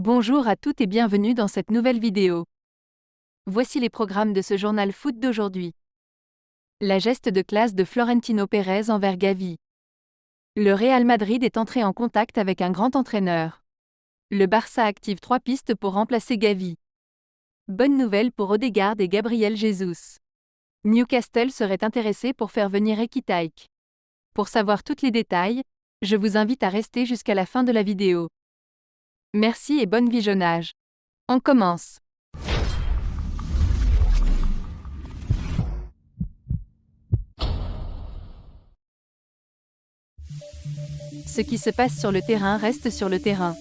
Bonjour à toutes et bienvenue dans cette nouvelle vidéo. Voici les programmes de ce journal foot d'aujourd'hui. La geste de classe de Florentino Pérez envers Gavi. Le Real Madrid est entré en contact avec un grand entraîneur. Le Barça active 3 pistes pour remplacer Gavi. Bonne nouvelle pour Odegaard et Gabriel Jesus. Newcastle serait intéressé pour faire venir Ekitike. Pour savoir tous les détails, je vous invite à rester jusqu'à la fin de la vidéo. Merci et bon visionnage. On commence. Ce qui se passe sur le terrain reste sur le terrain.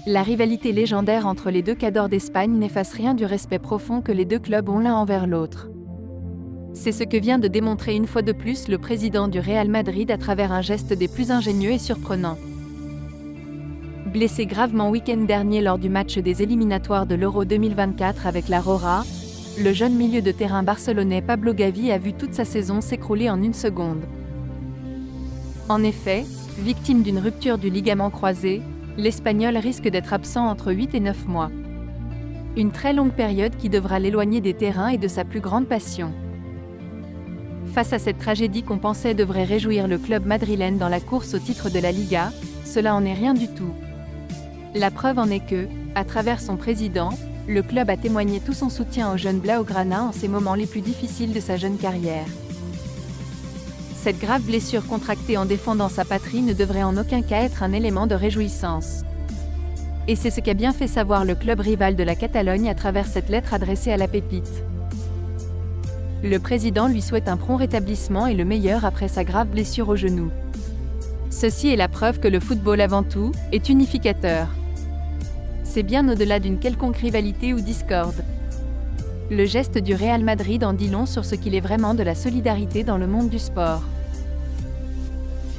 La rivalité légendaire entre les deux cadors d'Espagne n'efface rien du respect profond que les deux clubs ont l'un envers l'autre. C'est ce que vient de démontrer une fois de plus le président du Real Madrid à travers un geste des plus ingénieux et surprenants. Blessé gravement week-end dernier lors du match des éliminatoires de l'Euro 2024 avec la Rora, le jeune milieu de terrain barcelonais Pablo Gavi a vu toute sa saison s'écrouler en une seconde. En effet, victime d'une rupture du ligament croisé, l'Espagnol risque d'être absent entre 8 et 9 mois. Une très longue période qui devra l'éloigner des terrains et de sa plus grande passion. Face à cette tragédie qu'on pensait devrait réjouir le club madrilène dans la course au titre de la Liga, cela en est rien du tout. La preuve en est que, à travers son président, le club a témoigné tout son soutien au jeune Blaugrana en ces moments les plus difficiles de sa jeune carrière. Cette grave blessure contractée en défendant sa patrie ne devrait en aucun cas être un élément de réjouissance. Et c'est ce qu'a bien fait savoir le club rival de la Catalogne à travers cette lettre adressée à la pépite. Le président lui souhaite un prompt rétablissement et le meilleur après sa grave blessure au genou. Ceci est la preuve que le football avant tout est unificateur. C'est bien au-delà d'une quelconque rivalité ou discorde. Le geste du Real Madrid en dit long sur ce qu'il est vraiment de la solidarité dans le monde du sport.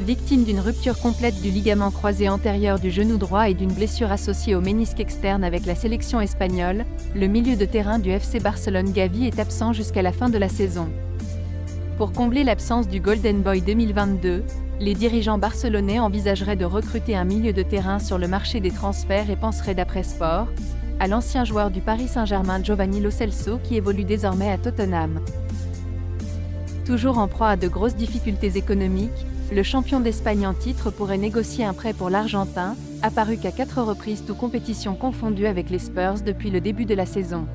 Victime d'une rupture complète du ligament croisé antérieur du genou droit et d'une blessure associée au ménisque externe avec la sélection espagnole, le milieu de terrain du FC Barcelone Gavi est absent jusqu'à la fin de la saison. Pour combler l'absence du Golden Boy 2022, les dirigeants barcelonais envisageraient de recruter un milieu de terrain sur le marché des transferts et penseraient d'après Sport à l'ancien joueur du Paris Saint-Germain Giovanni Lo Celso qui évolue désormais à Tottenham. Toujours en proie à de grosses difficultés économiques, le champion d'Espagne en titre pourrait négocier un prêt pour l'Argentin, apparu qu'à 4 reprises toutes compétitions confondues avec les Spurs depuis le début de la saison.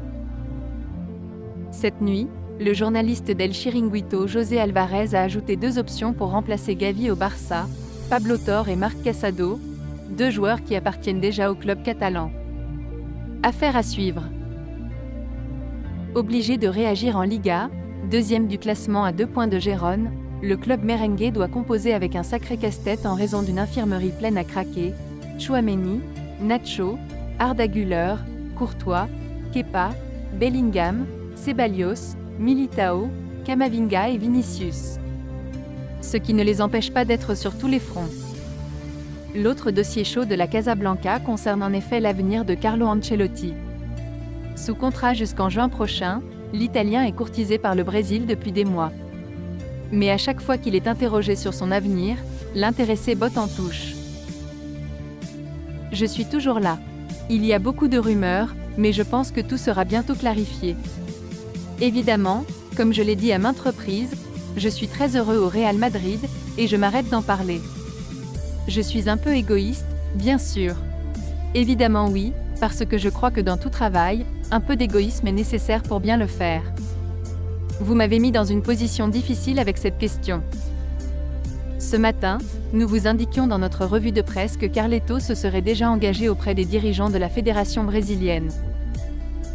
Cette nuit, le journaliste d'El Chiringuito José Alvarez a ajouté 2 options pour remplacer Gavi au Barça, Pablo Torre et Marc Casado, 2 joueurs qui appartiennent déjà au club catalan. Affaire à suivre. Obligé de réagir en Liga, deuxième du classement à 2 points de Gérone, le club merengue doit composer avec un sacré casse-tête en raison d'une infirmerie pleine à craquer. Tchouaméni, Nacho, Arda Güler, Courtois, Kepa, Bellingham, Ceballos, Militao, Camavinga et Vinicius. Ce qui ne les empêche pas d'être sur tous les fronts. L'autre dossier chaud de la Casablanca concerne en effet l'avenir de Carlo Ancelotti. Sous contrat jusqu'en juin prochain, l'Italien est courtisé par le Brésil depuis des mois. Mais à chaque fois qu'il est interrogé sur son avenir, l'intéressé botte en touche. Je suis toujours là. Il y a beaucoup de rumeurs, mais je pense que tout sera bientôt clarifié. Évidemment, comme je l'ai dit à maintes reprises, je suis très heureux au Real Madrid, et je m'arrête d'en parler. Je suis un peu égoïste, bien sûr. Évidemment oui, parce que je crois que dans tout travail, un peu d'égoïsme est nécessaire pour bien le faire. Vous m'avez mis dans une position difficile avec cette question. Ce matin, nous vous indiquions dans notre revue de presse que Carleto se serait déjà engagé auprès des dirigeants de la fédération brésilienne.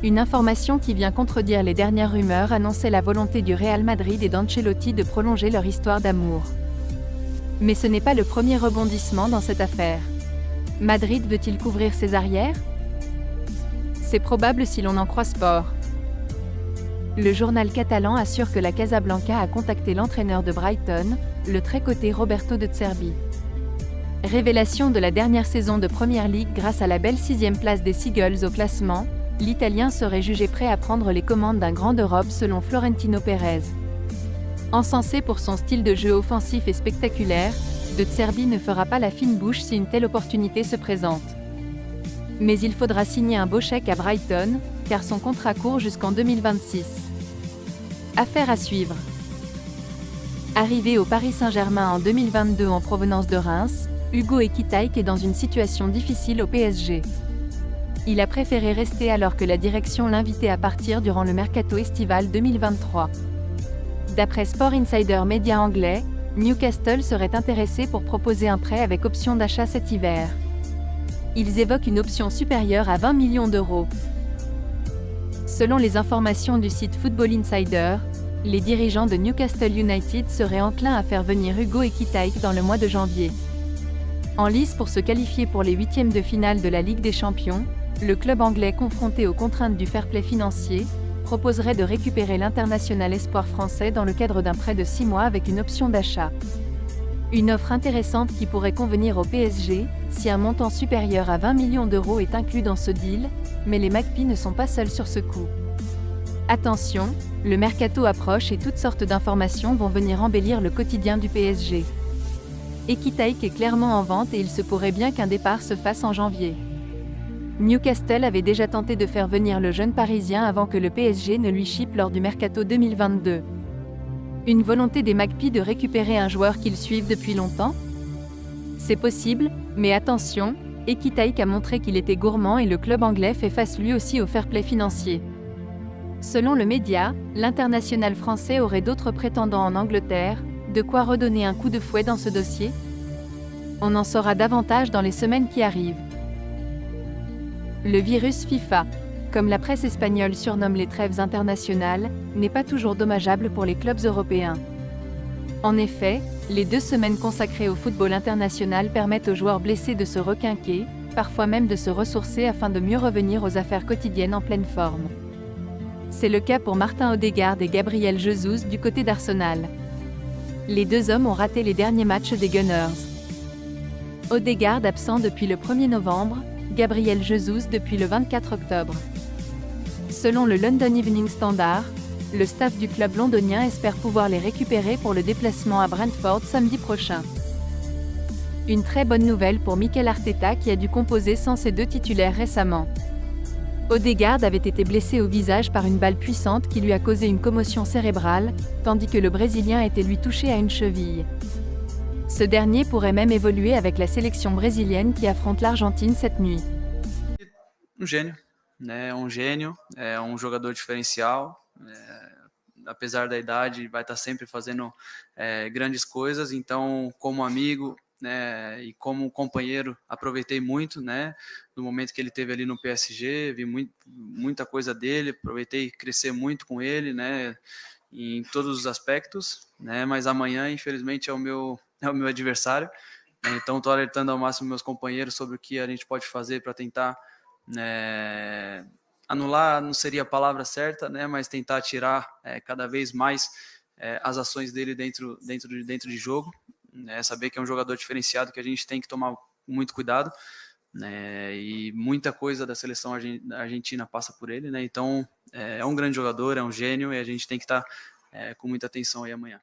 Une information qui vient contredire les dernières rumeurs annonçait la volonté du Real Madrid et d'Ancelotti de prolonger leur histoire d'amour. Mais ce n'est pas le premier rebondissement dans cette affaire. Madrid veut-il couvrir ses arrières? C'est probable si l'on en croit Sport. Le journal catalan assure que la Casablanca a contacté l'entraîneur de Brighton, le très coté Roberto De Zerbi. Révélation de la dernière saison de Premier League grâce à la belle 6e place des Seagulls au classement, l'Italien serait jugé prêt à prendre les commandes d'un grand d'Europe selon Florentino Pérez. Encensé pour son style de jeu offensif et spectaculaire, De Zerbi ne fera pas la fine bouche si une telle opportunité se présente. Mais il faudra signer un beau chèque à Brighton, car son contrat court jusqu'en 2026. Affaire à suivre. Arrivé au Paris Saint-Germain en 2022 en provenance de Reims, Hugo Ekitike est dans une situation difficile au PSG. Il a préféré rester alors que la direction l'invitait à partir durant le mercato estival 2023. D'après Sport Insider Média anglais, Newcastle serait intéressé pour proposer un prêt avec option d'achat cet hiver. Ils évoquent une option supérieure à 20 millions d'euros. Selon les informations du site Football Insider, les dirigeants de Newcastle United seraient enclins à faire venir Hugo Ekitike dans le mois de janvier. En lice pour se qualifier pour les huitièmes de finale de la Ligue des Champions, le club anglais confronté aux contraintes du fair play financier, proposerait de récupérer l'international espoir français dans le cadre d'un prêt de 6 mois avec une option d'achat. Une offre intéressante qui pourrait convenir au PSG, si un montant supérieur à 20 millions d'euros est inclus dans ce deal, mais les Magpies ne sont pas seuls sur ce coup. Attention, le mercato approche et toutes sortes d'informations vont venir embellir le quotidien du PSG. Ekitike est clairement en vente et il se pourrait bien qu'un départ se fasse en janvier. Newcastle avait déjà tenté de faire venir le jeune Parisien avant que le PSG ne lui chipe lors du mercato 2022. Une volonté des Magpies de récupérer un joueur qu'ils suivent depuis longtemps? C'est possible, mais attention, Ekitike a montré qu'il était gourmand et le club anglais fait face lui aussi au fair play financier. Selon le média, l'international français aurait d'autres prétendants en Angleterre, de quoi redonner un coup de fouet dans ce dossier? On en saura davantage dans les semaines qui arrivent. Le virus FIFA, comme la presse espagnole surnomme les trêves internationales, n'est pas toujours dommageable pour les clubs européens. En effet, les 2 semaines consacrées au football international permettent aux joueurs blessés de se requinquer, parfois même de se ressourcer afin de mieux revenir aux affaires quotidiennes en pleine forme. C'est le cas pour Martin Odegaard et Gabriel Jesus du côté d'Arsenal. Les 2 hommes ont raté les derniers matchs des Gunners. Odegaard absent depuis le 1er novembre, Gabriel Jesus depuis le 24 octobre. Selon le London Evening Standard, le staff du club londonien espère pouvoir les récupérer pour le déplacement à Brentford samedi prochain. Une très bonne nouvelle pour Mikel Arteta qui a dû composer sans ses 2 titulaires récemment. Odegaard avait été blessé au visage par une balle puissante qui lui a causé une commotion cérébrale, tandis que le Brésilien était lui touché à une cheville. Ce dernier pourrait même évoluer avec la sélection brésilienne qui affronte l'Argentine cette nuit. Gênio, né? Gênio, jogador diferencial, apesar da idade vai estar sempre fazendo grandes coisas, então como amigo, né, e como companheiro aproveitei muito, né, do momento que ele teve ali no PSG, vi muita coisa dele, aproveitei crescer muito com ele, né, em todos os aspectos, né, mas amanhã infelizmente é o meu adversário, né, então estou alertando ao máximo meus companheiros sobre o que a gente pode fazer para tentar anular, não seria a palavra certa, né, mas tentar tirar cada vez mais as ações dele dentro de jogo, né, saber que é um jogador diferenciado que a gente tem que tomar muito cuidado, né, e muita coisa da seleção argentina passa por ele, né, então é um grande jogador, é um gênio e a gente tem que estar com muita atenção aí amanhã.